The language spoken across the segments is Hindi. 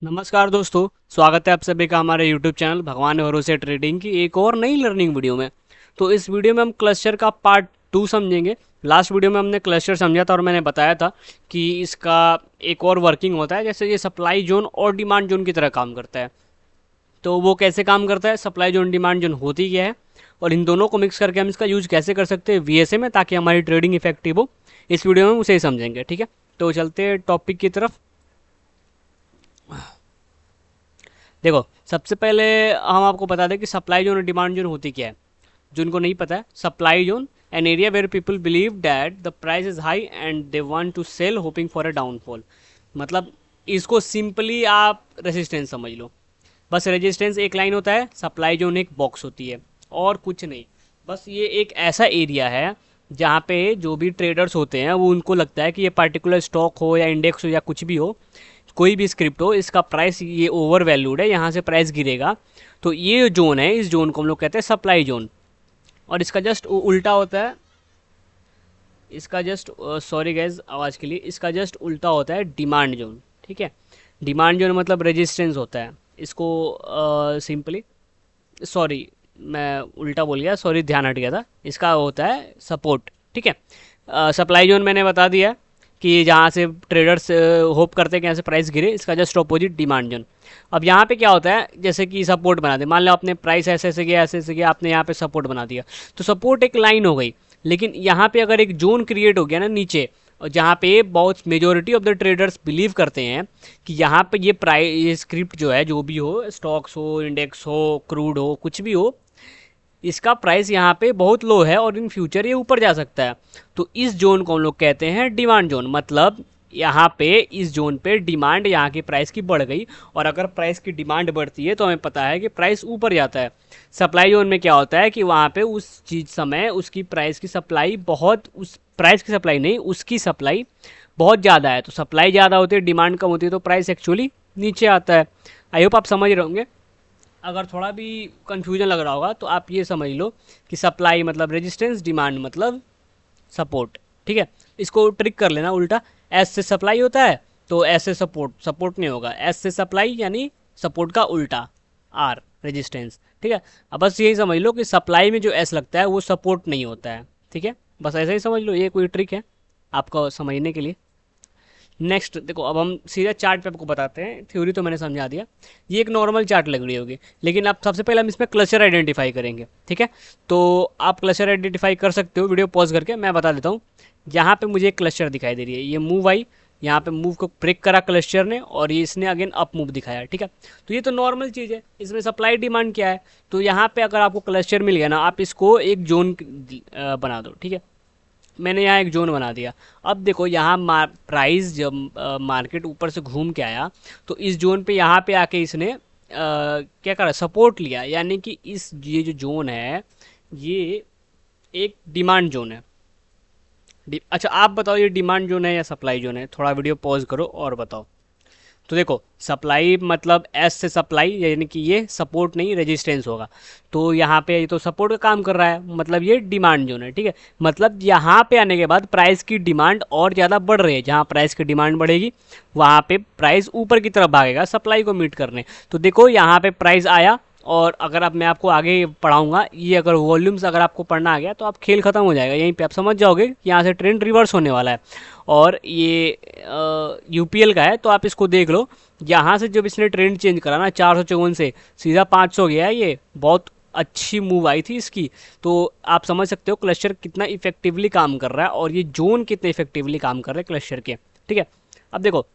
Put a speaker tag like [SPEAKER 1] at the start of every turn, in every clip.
[SPEAKER 1] नमस्कार दोस्तों। स्वागत है आप सभी का हमारे YouTube चैनल भगवान भरोसे ट्रेडिंग की एक और नई लर्निंग वीडियो में। तो इस वीडियो में हम क्लस्टर का पार्ट 2 समझेंगे। लास्ट वीडियो में हमने क्लस्टर समझा था और मैंने बताया था कि इसका एक और वर्किंग होता है, जैसे ये सप्लाई जोन और डिमांड जोन की तरह काम करता है। तो वो कैसे काम करता है, सप्लाई जोन डिमांड जोन होती क्या है और इन दोनों को मिक्स करके हम इसका यूज कैसे कर सकते हैं VSA में, ताकि हमारी ट्रेडिंग इफेक्टिव हो। इस वीडियो में हम उसे ही समझेंगे। ठीक है, तो चलते हैं टॉपिक की तरफ। देखो, सबसे पहले हम आपको बता दें कि सप्लाई जोन और डिमांड जोन होती क्या है। जिनको नहीं पता है, supply zone an area where people believe that the price is high and they want to sell hoping for a downfall. मतलब इसको सिंपली आप रेजिस्टेंस समझ लो। बस रेजिस्टेंस एक लाइन होता है, सप्लाई जोन एक बॉक्स होती है और कुछ नहीं। बस ये एक ऐसा एरिया है जहाँ पे जो भी ट्रेडर्स होते हैं वो उनको लगता है कि ये पर्टिकुलर स्टॉक हो या इंडेक्स हो या कुछ भी हो, कोई भी स्क्रिप्ट हो, इसका प्राइस ये ओवर वैल्यूड है, यहाँ से प्राइस गिरेगा। तो ये जोन है, इस जोन को हम लोग कहते हैं सप्लाई जोन। और इसका जस्ट उल्टा होता है, इसका जस्ट सॉरी गैस आवाज़ के लिए, इसका जस्ट उल्टा होता है डिमांड जोन। ठीक है, डिमांड जोन मतलब रेजिस्टेंस होता है। इसको सिंपली, सॉरी मैं उल्टा बोल गया, सॉरी ध्यान हट गया था। इसका होता है सपोर्ट। ठीक है, सप्लाई जोन मैंने बता दिया कि जहाँ से ट्रेडर्स होप करते हैं कि यहाँ से प्राइस गिरे, इसका जस्ट ऑपोजिट डिमांड जोन। अब यहाँ पे क्या होता है, जैसे कि सपोर्ट बना दे, मान लो आपने प्राइस ऐसे ऐसे गया ऐसे ऐसे गया, आपने यहाँ पे सपोर्ट बना दिया, तो सपोर्ट एक लाइन हो गई। लेकिन यहाँ पे अगर एक जोन क्रिएट हो गया ना नीचे, और जहाँ पे बहुत majority of the traders believe करते हैं कि यहाँ पे ये प्राइस, ये स्क्रिप्ट जो है, जो भी हो, स्टॉक्स हो, इंडेक्स हो, क्रूड हो, कुछ भी हो, इसका प्राइस यहाँ पे बहुत लो है और इन फ्यूचर ये ऊपर जा सकता है। तो इस जोन को हम लोग कहते हैं डिमांड जोन। मतलब यहाँ पे इस जोन पे डिमांड यहाँ की प्राइस की बढ़ गई, और अगर प्राइस की डिमांड बढ़ती है तो हमें पता है कि प्राइस ऊपर जाता है। सप्लाई जोन में क्या होता है कि वहाँ पे उस चीज़ समय उसकी प्राइस की सप्लाई बहुत, उस प्राइस की सप्लाई नहीं, उसकी सप्लाई बहुत ज़्यादा है। तो सप्लाई ज़्यादा होती है, डिमांड कम होती है, तो प्राइस एक्चुअली नीचे आता है। आई होप आप समझ रहे होंगे। अगर थोड़ा भी कंफ्यूजन लग रहा होगा तो आप ये समझ लो कि सप्लाई मतलब रेजिस्टेंस, डिमांड मतलब सपोर्ट। ठीक है, इसको ट्रिक कर लेना उल्टा। एस से सप्लाई होता है तो एस से सपोर्ट, सपोर्ट नहीं होगा। एस से सप्लाई यानी सपोर्ट का उल्टा, आर रेजिस्टेंस। ठीक है, अब बस यही समझ लो कि सप्लाई में जो एस लगता है वो सपोर्ट नहीं होता है। ठीक है, बस ऐसा ही समझ लो, ये कोई ट्रिक है आपको समझने के लिए। नेक्स्ट देखो, अब हम सीधा चार्ट पे आपको बताते हैं। थ्योरी तो मैंने समझा दिया, ये एक नॉर्मल चार्ट लग रही होगी, लेकिन अब सबसे पहले हम इसमें क्लस्टर आइडेंटिफाई करेंगे। ठीक है, तो आप क्लस्टर आइडेंटिफाई कर सकते हो वीडियो पॉज करके। मैं बता देता हूँ। यहाँ पे मुझे एक क्लस्टर दिखाई दे रही है, ये मूव आई, यहाँ पे मूव को ब्रेक करा क्लस्टर ने और ये इसने अगेन अप मूव दिखाया। ठीक है, तो ये तो नॉर्मल चीज़ है, इसमें सप्लाई डिमांड क्या है। तो यहाँ पे अगर आपको क्लस्टर मिल गया ना, आप इसको एक जोन बना दो। ठीक है, मैंने यहाँ एक जोन बना दिया। अब देखो, यहाँ प्राइस जब मार्केट ऊपर से घूम के आया, तो इस जोन पे यहाँ पे आके इसने क्या करा, सपोर्ट लिया। यानी कि इस, ये जो जोन है ये एक डिमांड जोन है। अच्छा आप बताओ, ये डिमांड जोन है या सप्लाई जोन है? थोड़ा वीडियो पॉज करो और बताओ। तो देखो, सप्लाई मतलब एस से सप्लाई, यानी कि ये सपोर्ट नहीं रेजिस्टेंस होगा। तो यहाँ पे ये तो सपोर्ट का काम कर रहा है, मतलब ये डिमांड जोन है। ठीक है, मतलब यहाँ पे आने के बाद प्राइस की डिमांड और ज़्यादा बढ़ रही है। जहाँ प्राइस की डिमांड बढ़ेगी वहाँ पे प्राइस ऊपर की तरफ भागेगा सप्लाई को मीट करने। तो देखो, यहाँ पे प्राइस आया, और अगर अब मैं आपको आगे पढ़ाऊंगा, ये अगर वॉल्यूम्स अगर आपको पढ़ना आ गया तो आप खेल खत्म हो जाएगा। यहीं पे आप समझ जाओगे कि यहाँ से ट्रेंड रिवर्स होने वाला है। और ये UPL का है, तो आप इसको देख लो। यहाँ से जब इसने ट्रेंड चेंज करा ना, 454 से सीधा 500 गया है, ये बहुत अच्छी मूव आई थी इसकी। तो आप समझ सकते हो क्लस्टर कितना इफेक्टिवली काम कर रहा है और ये जोन कितने इफेक्टिवली काम कर रहे हैं क्लस्टर के। ठीक है, अब देखो,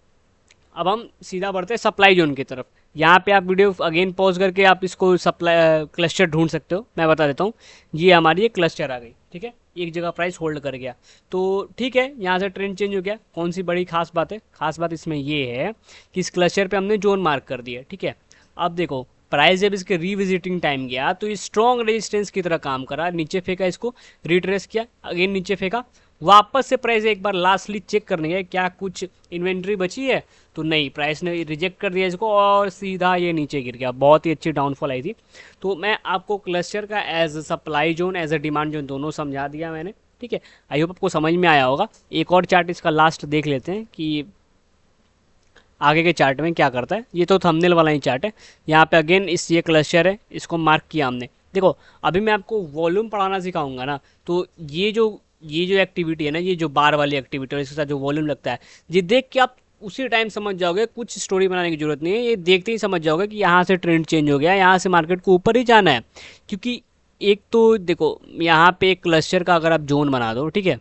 [SPEAKER 1] अब हम सीधा बढ़ते हैं सप्लाई जोन की तरफ। यहाँ पे आप वीडियो अगेन पॉज करके आप इसको सप्लाई क्लस्टर ढूंढ सकते हो। मैं बता देता हूँ, ये हमारी एक क्लस्टर आ गई। ठीक है, एक जगह प्राइस होल्ड कर गया, तो ठीक है, यहाँ से ट्रेंड चेंज हो गया। कौन सी बड़ी खास बात है? खास बात इसमें ये है कि इस क्लस्टर पे हमने जोन मार्क कर दिया। ठीक है, अब देखो, प्राइस जब इसके रिविजिटिंग टाइम गया तो ये स्ट्रॉन्ग रेजिस्टेंस की तरह काम करा, नीचे फेंका, इसको रिट्रेस किया, अगेन नीचे फेंका, वापस से प्राइस एक बार लास्टली चेक करने गया क्या कुछ इन्वेंट्री बची है, तो नहीं, प्राइस ने रिजेक्ट कर दिया इसको और सीधा ये नीचे गिर गया। बहुत ही अच्छी डाउनफॉल आई थी। तो मैं आपको क्लस्टर का as supply zone, as a demand zone दोनों समझा दिया मैंने। ठीक है, आई होप आपको समझ में आया होगा। एक और चार्ट इसका लास्ट देख लेते हैं कि आगे के चार्ट में क्या करता है। ये तो थंबनेल वाला ही चार्ट है। यहाँ पे अगेन इस ये क्लस्टर है, इसको मार्क किया हमने। देखो अभी मैं आपको वॉल्यूम पढ़ाना सिखाऊंगा ना, तो ये जो एक्टिविटी है ना, ये जो बार वाली एक्टिविटी है इसके साथ जो वॉल्यूम लगता है, ये देख के आप उसी टाइम समझ जाओगे, कुछ स्टोरी बनाने की जरूरत नहीं है, ये देखते ही समझ जाओगे कि यहाँ से ट्रेंड चेंज हो गया, यहाँ से मार्केट को ऊपर ही जाना है। क्योंकि एक तो देखो यहाँ पे एक क्लस्टर का अगर आप जोन बना दो, ठीक है,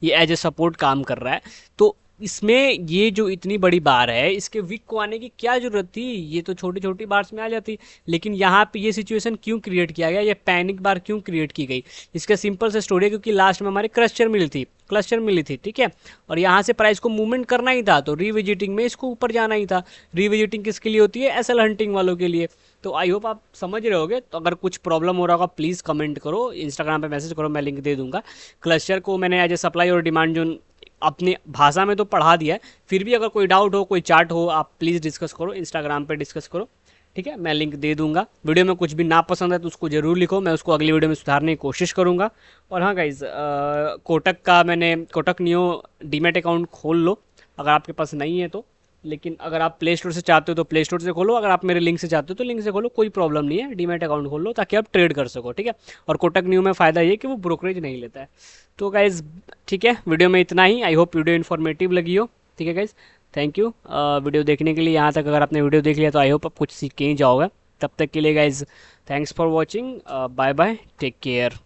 [SPEAKER 1] ये एज ए सपोर्ट काम कर रहा है, तो इसमें ये जो इतनी बड़ी बार है, इसके वीक को आने की क्या जरूरत थी, ये तो छोटी छोटी बार्स में आ जाती। लेकिन यहाँ पे ये सिचुएशन क्यों क्रिएट किया गया, ये पैनिक बार क्यों क्रिएट की गई, इसका सिंपल सा स्टोरी है, क्योंकि लास्ट में हमारे क्लस्टर मिली थी, ठीक है, और यहाँ से प्राइस को मूवमेंट करना ही था, तो रिविजिटिंग में इसको ऊपर जाना ही था। रिविजिटिंग किसके लिए होती है, एसएल हंटिंग वालों के लिए। तो आई होप आप समझ रहे होगे। तो अगर कुछ प्रॉब्लम हो रहा होगा प्लीज़ कमेंट करो, इंस्टाग्राम पे मैसेज करो, मैं लिंक दे दूंगा। क्लस्टर को मैंने एज ए सप्लाई और डिमांड जोन अपनी भाषा में तो पढ़ा दिया है, फिर भी अगर कोई डाउट हो, कोई चार्ट हो, आप प्लीज़ डिस्कस करो, इंस्टाग्राम पे डिस्कस करो, ठीक है, मैं लिंक दे दूंगा। वीडियो में कुछ भी ना पसंद है तो उसको ज़रूर लिखो, मैं उसको अगली वीडियो में सुधारने की कोशिश करूंगा। और हाँ guys, Kotak neo demat account खोल लो अगर आपके पास नहीं है तो। लेकिन अगर आप प्ले स्टोर से चाहते हो तो प्ले स्टोर से खोलो, अगर आप मेरे लिंक से चाहते हो तो लिंक से खोलो, कोई प्रॉब्लम नहीं है, डीमेट अकाउंट खोल लो ताकि आप ट्रेड कर सको, ठीक है। और कोटक न्यू में फ़ायदा ये कि वो ब्रोकरेज नहीं लेता है। तो गाइज़ ठीक है, वीडियो में इतना ही। आई होप वीडियो इन्फॉर्मेटिव लगी हो, ठीक है गाइज़, थैंक यू वीडियो देखने के लिए। यहाँ तक अगर आपने वीडियो देख लिया तो आई होप आप कुछ सीख के ही जाओगे। तब तक के लिए guys thanks for watching, bye bye, take care.